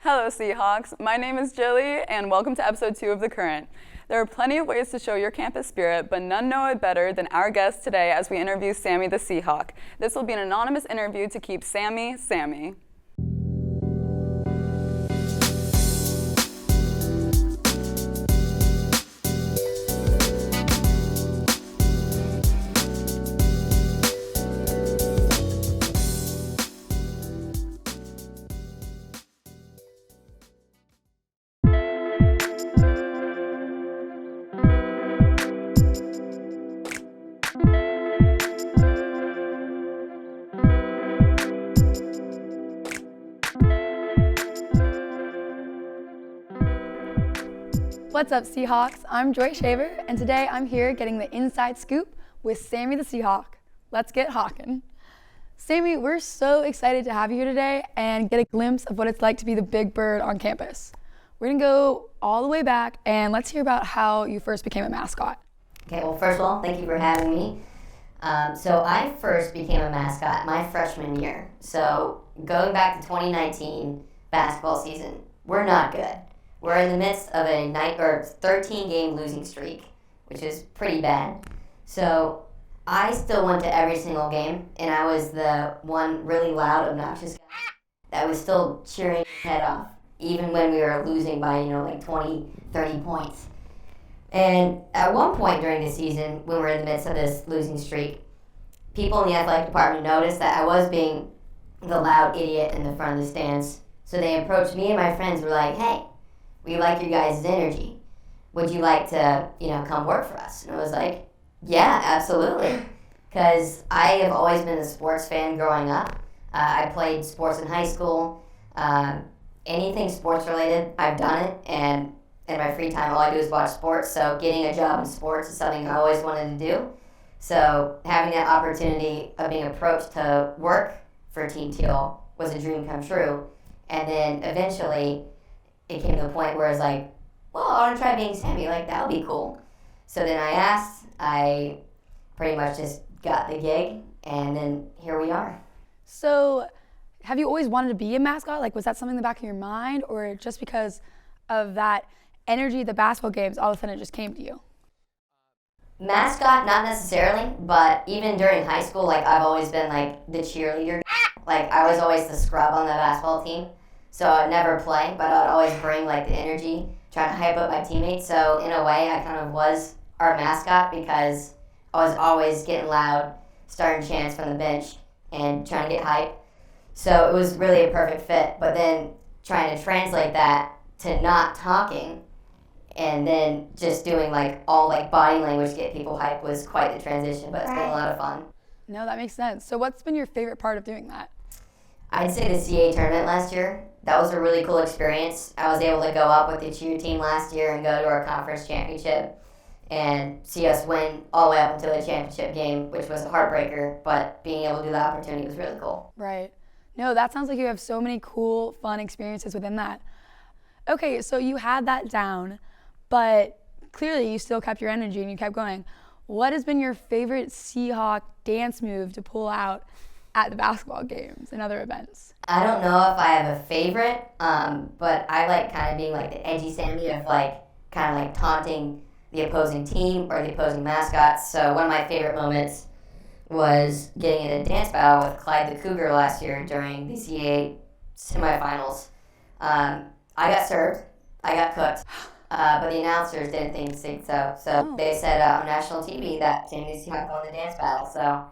Hello, Seahawks. My name is Jilly, and welcome to episode 2 of The Current. There are plenty of ways to show your campus spirit, but none know it better than our guest today as we interview Sammy the Seahawk. This will be an anonymous interview to keep Sammy, Sammy. What's up, Seahawks? I'm Joy Shaver, and today I'm here getting the inside scoop with Sammy the Seahawk. Let's get hawkin'. Sammy, we're so excited to have you here today and get a glimpse of what it's like to be the big bird on campus. We're gonna go all the way back and let's hear about how you first became a mascot. Okay, well, first of all, thank you for having me. So I first became a mascot my freshman year. So going back to 2019 basketball season, we're not good. We're in the midst of a 13-game losing streak, which is pretty bad. So I still went to every single game, and I was the one really loud, obnoxious guy that was still cheering his head off, even when we were losing by, like 20, 30 points. And at one point during the season, when we were in the midst of this losing streak, people in the athletic department noticed that I was being the loud idiot in the front of the stands. So they approached me and my friends, were like, hey, we like your guys' energy. Would you like to, come work for us? And I was like, yeah, absolutely. Because I have always been a sports fan growing up. I played sports in high school. Anything sports related, I've done it. And in my free time, all I do is watch sports. So getting a job in sports is something I always wanted to do. So having that opportunity of being approached to work for Team Teal was a dream come true. And then eventually, it came to the point where I was like, well, I want to try being Sammy. Like, that would be cool. So then I asked. I pretty much just got the gig, and then here we are. So have you always wanted to be a mascot? Like, was that something in the back of your mind, or just because of that energy at the basketball games, all of a sudden it just came to you? Mascot, not necessarily, but even during high school, I've always been, the cheerleader. I was always the scrub on the basketball team. So I'd never play, but I'd always bring, the energy, trying to hype up my teammates. So in a way, I kind of was our mascot because I was always getting loud, starting chants from the bench, and trying to get hype. So it was really a perfect fit. But then trying to translate that to not talking and then just doing, all, body language to get people hyped was quite the transition, but it's been a lot of fun. No, that makes sense. So what's been your favorite part of doing that? I'd say the CA tournament last year. That was a really cool experience. I was able to go up with the cheer team last year and go to our conference championship and see us win all the way up until the championship game, which was a heartbreaker, but being able to do the opportunity was really cool. Right. No, that sounds like you have so many cool, fun experiences within that. Okay, so you had that down, but clearly you still kept your energy and you kept going. What has been your favorite Seahawk dance move to pull out at the basketball games and other events? I don't know if I have a favorite, but I like kind of being the edgy Sammy of kind of taunting the opposing team or the opposing mascots. So one of my favorite moments was getting in a dance battle with Clyde the Cougar last year during the CA semifinals. I got served, I got cooked, but the announcers didn't think so. So they said on national TV that Sammy the Seahawk won the dance battle. So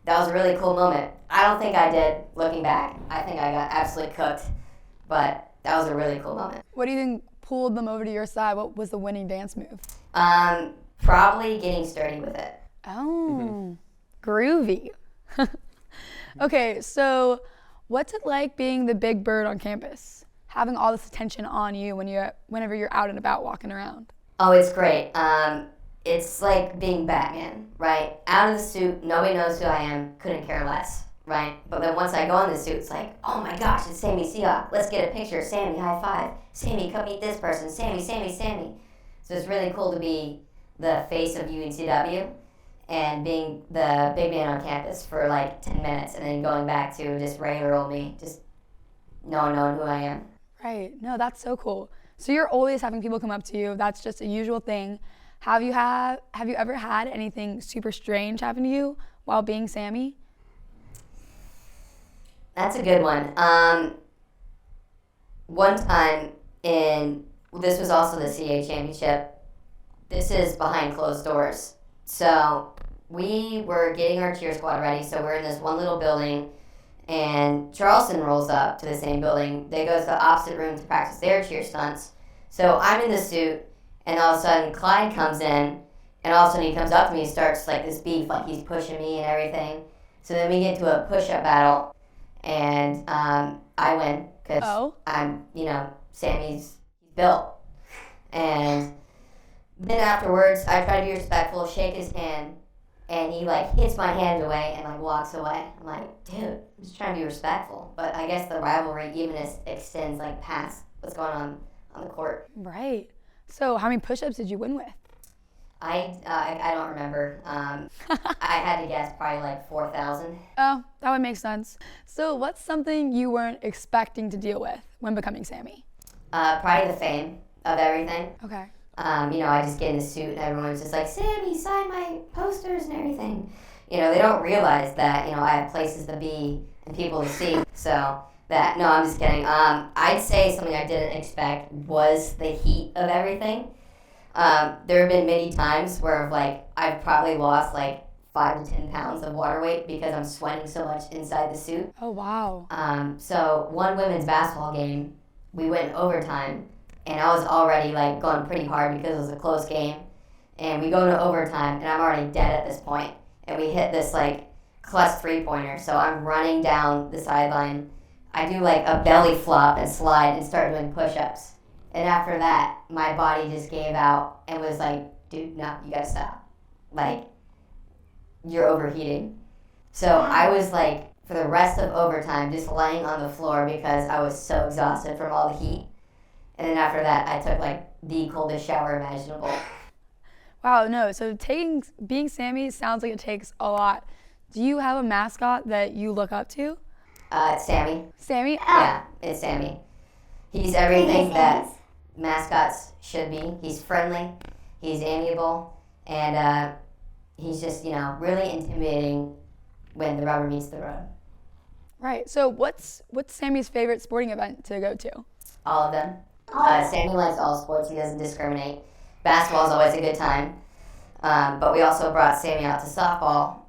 that was a really cool moment. I don't think I did, looking back. I think I got absolutely cooked, but that was a really cool moment. What do you think pulled them over to your side? What was the winning dance move? Probably getting sturdy with it. Oh, groovy. Okay, so what's it like being the big bird on campus? Having all this attention on you whenever you're out and about walking around? Oh, it's great. It's like being Batman, right? Out of the suit, nobody knows who I am, couldn't care less, right? But then once I go in the suit, it's like, oh my gosh, it's Sammy Seahawk. Let's get a picture. Sammy, high five. Sammy, come meet this person. Sammy. So it's really cool to be the face of UNCW and being the big man on campus for 10 minutes and then going back to just regular old me, just no one knowing who I am. Right. No, that's so cool. So you're always having people come up to you. That's just a usual thing. Have you ever had anything super strange happen to you while being Sammy? That's a good one. One time this was also the CA championship. This is behind closed doors. So we were getting our cheer squad ready. So we're in this one little building, and Charleston rolls up to the same building. They go to the opposite room to practice their cheer stunts. So I'm in the suit, and all of a sudden Clyde comes in, and all of a sudden he comes up to me and starts like this beef, like he's pushing me and everything. So then we get to a push-up battle, and I win because I'm, Sammy's built. And then afterwards, I try to be respectful, shake his hand, and he like hits my hand away and like walks away. I'm like, dude, I'm just trying to be respectful. But I guess the rivalry even extends like past what's going on the court. Right. So how many push-ups did you win with? I don't remember. I had to guess probably like 4,000. Oh, that would make sense. So what's something you weren't expecting to deal with when becoming Sammy? Probably the fame of everything. Okay. I just get in the suit and everyone's just like, Sammy, sign my posters and everything. They don't realize that, I have places to be and people to see. So no, I'm just kidding. I'd say something I didn't expect was the heat of everything. There have been many times where I've probably lost 5 to 10 pounds of water weight because I'm sweating so much inside the suit. Oh, wow. So one women's basketball game, we went overtime, and I was already going pretty hard because it was a close game. And we go to overtime, and I'm already dead at this point. And we hit this clutch 3-pointer. So I'm running down the sideline. I do a belly flop and slide and start doing push-ups. And after that, my body just gave out and was like, dude, no, you gotta stop. You're overheating. So I was for the rest of overtime, just laying on the floor because I was so exhausted from all the heat. And then after that, I took the coldest shower imaginable. Wow, no, so being Sammy sounds like it takes a lot. Do you have a mascot that you look up to? It's Sammy. Sammy? Yeah, it's Sammy. He's everything that mascots should be. He's friendly, he's amiable, and he's just, really intimidating when the rubber meets the road. Right. So what's Sammy's favorite sporting event to go to? All of them. Sammy likes all sports. He doesn't discriminate. Basketball is always a good time. But we also brought Sammy out to softball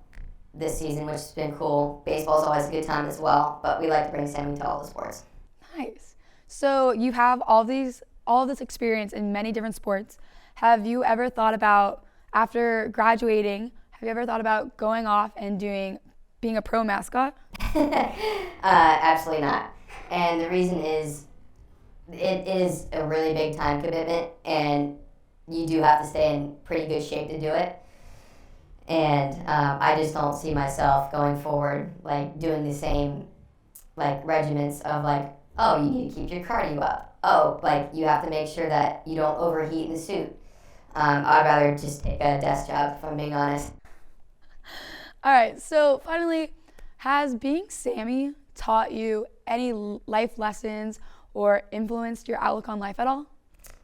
this season, which has been cool. Baseball is always a good time as well. But we like to bring Sammy to all the sports. Nice. So you have all of this experience in many different sports. Have you ever thought about, after graduating, going off and being a pro mascot? Absolutely not. And the reason is, it is a really big time commitment, and you do have to stay in pretty good shape to do it. And I just don't see myself going forward, doing the same, regiments of, oh, you need to keep your cardio up. Oh, you have to make sure that you don't overheat in the suit. I'd rather just take a desk job, if I'm being honest. All right, so finally, has being Sammy taught you any life lessons or influenced your outlook on life at all?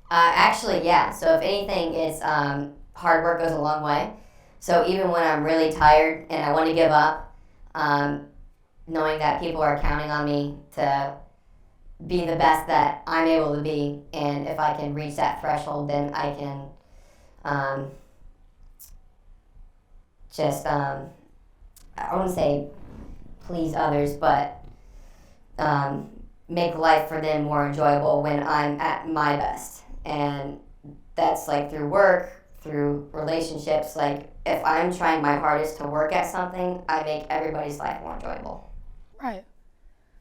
Actually, yeah. So if anything, it's hard work goes a long way. So even when I'm really tired and I want to give up, knowing that people are counting on me to be the best that I'm able to be, and if I can reach that threshold, then I can I wouldn't say please others, but make life for them more enjoyable when I'm at my best. And that's through work, through relationships. If I'm trying my hardest to work at something, I make everybody's life more enjoyable. Right.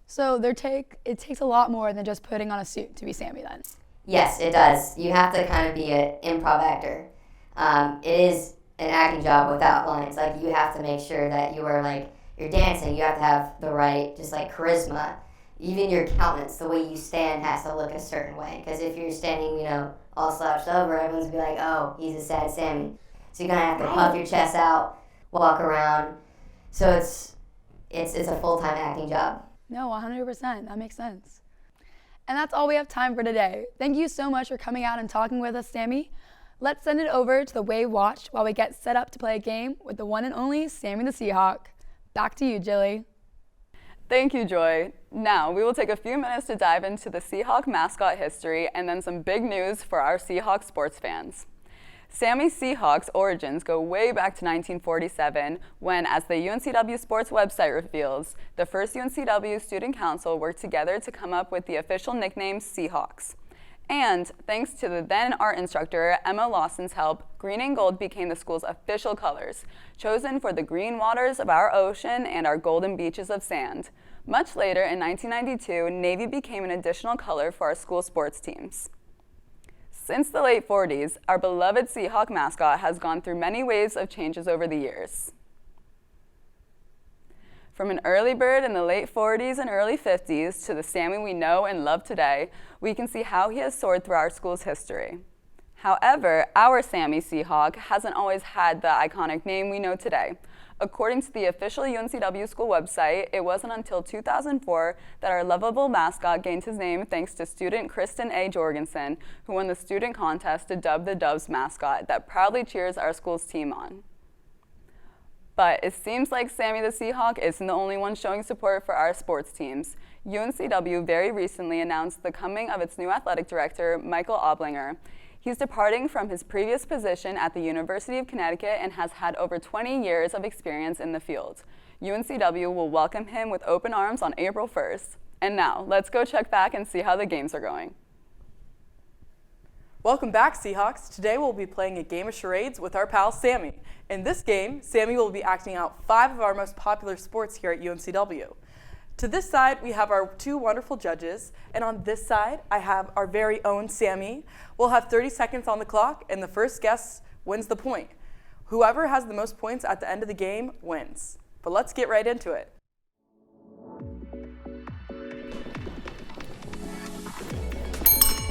So it takes a lot more than just putting on a suit to be Sammy then. Yes, it does. You have to kind of be an improv actor. It is an acting job without lines. You have to make sure that you are you're dancing. You have to have the right charisma. Even your countenance, the way you stand has to look a certain way. Because if you're standing, all slouched over, everyone's gonna be like, oh, he's a sad Sammy. So you're gonna have to puff your chest out, walk around. So it's a full-time acting job. No, 100%. That makes sense. And that's all we have time for today. Thank you so much for coming out and talking with us, Sammy. Let's send it over to the Wave Watch while we get set up to play a game with the one and only Sammy the Seahawk. Back to you, Jilly. Thank you, Joy. Now, we will take a few minutes to dive into the Seahawk mascot history and then some big news for our Seahawk sports fans. Sammy Seahawk's origins go way back to 1947 when, as the UNCW sports website reveals, the first UNCW Student Council worked together to come up with the official nickname Seahawks. And thanks to the then art instructor Emma Lawson's help, green and gold became the school's official colors, chosen for the green waters of our ocean and our golden beaches of sand. Much later, in 1992, navy became an additional color for our school sports teams. Since the late 40s, our beloved Seahawk mascot has gone through many waves of changes over the years. From an early bird in the late 40s and early 50s to the Sammy we know and love today, we can see how he has soared through our school's history. However, our Sammy Seahawk hasn't always had the iconic name we know today. According to the official UNCW school website, it wasn't until 2004 that our lovable mascot gained his name thanks to student Kristen A. Jorgensen, who won the student contest to dub the Doves mascot that proudly cheers our school's team on. But it seems like Sammy the Seahawk isn't the only one showing support for our sports teams. UNCW very recently announced the coming of its new athletic director, Michael Oblinger. He's departing from his previous position at the University of Connecticut and has had over 20 years of experience in the field. UNCW will welcome him with open arms on April 1st. And now, let's go check back and see how the games are going. Welcome back, Seahawks. Today we'll be playing a game of charades with our pal Sammy. In this game, Sammy will be acting out 5 of our most popular sports here at UNCW. To this side, we have our 2 wonderful judges, and on this side, I have our very own Sammy. We'll have 30 seconds on the clock, and the first guess wins the point. Whoever has the most points at the end of the game wins. But let's get right into it.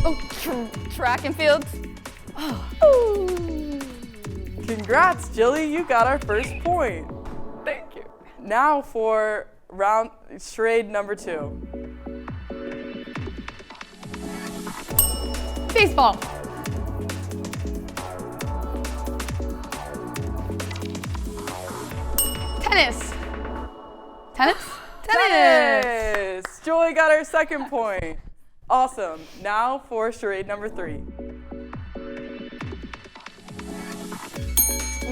Oh, track and field. Congrats, Jilly, you got our first point. Thank you. Now for charade number 2. Baseball. Tennis. Tennis? Tennis! Joy got our second point. Awesome. Now for charade number 3.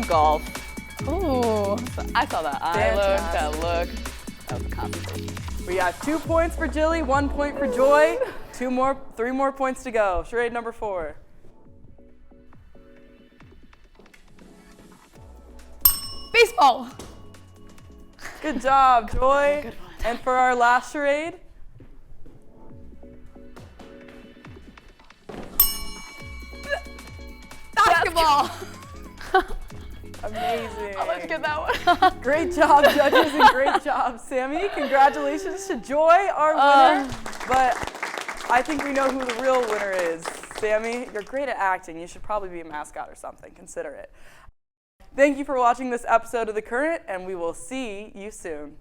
Golf. Ooh. I saw that eye look, that look. That was concentration. We have 2 points for Jilly, 1 point for Joy, 3 more points to go. Charade number 4. Baseball. Good job, Joy. Good one. And for our last charade, Basketball. amazing. I'll let you get that one. Great job, judges, and great job, Sammy. Congratulations to Joy, our winner. But I think we know who the real winner is. Sammy, you're great at acting. You should probably be a mascot or something. Consider it. Thank you for watching this episode of The Current, and we will see you soon.